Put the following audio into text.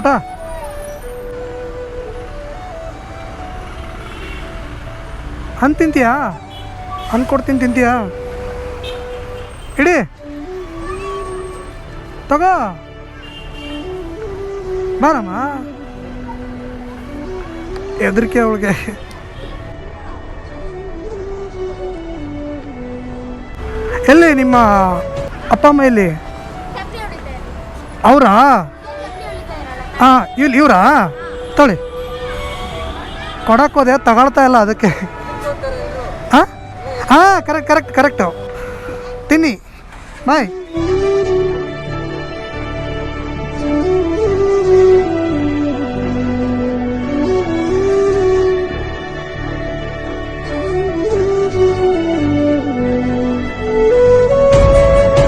ಪುಟ ಹಣ್ಣು ತಿಂತೀಯಾ? ಹಣ್ಣು ಕೊಡ್ತೀನಿ, ತಿಂತೀಯಾ? ಇಡಿ ತಗೋ ಬಾರಮ್ಮ. ಹೆದರಿಕೆ ಅವಳಿಗೆ. ಎಲ್ಲಿ ನಿಮ್ಮ ಅಪ್ಪ ಅಮ್ಮ ಎಲ್ಲಿ? ಅವರಾ? ಹಾಂ, ಇವರಾ? ತೊಳಿ ಕೊಡಕ್ಕೋದೆ, ತಗೊಳ್ತಾ ಇಲ್ಲ ಅದಕ್ಕೆ. ಹಾಂ ಹಾಂ, ಕರೆಕ್ಟು. ತಿನ್ನಿ ಬಾಯ್.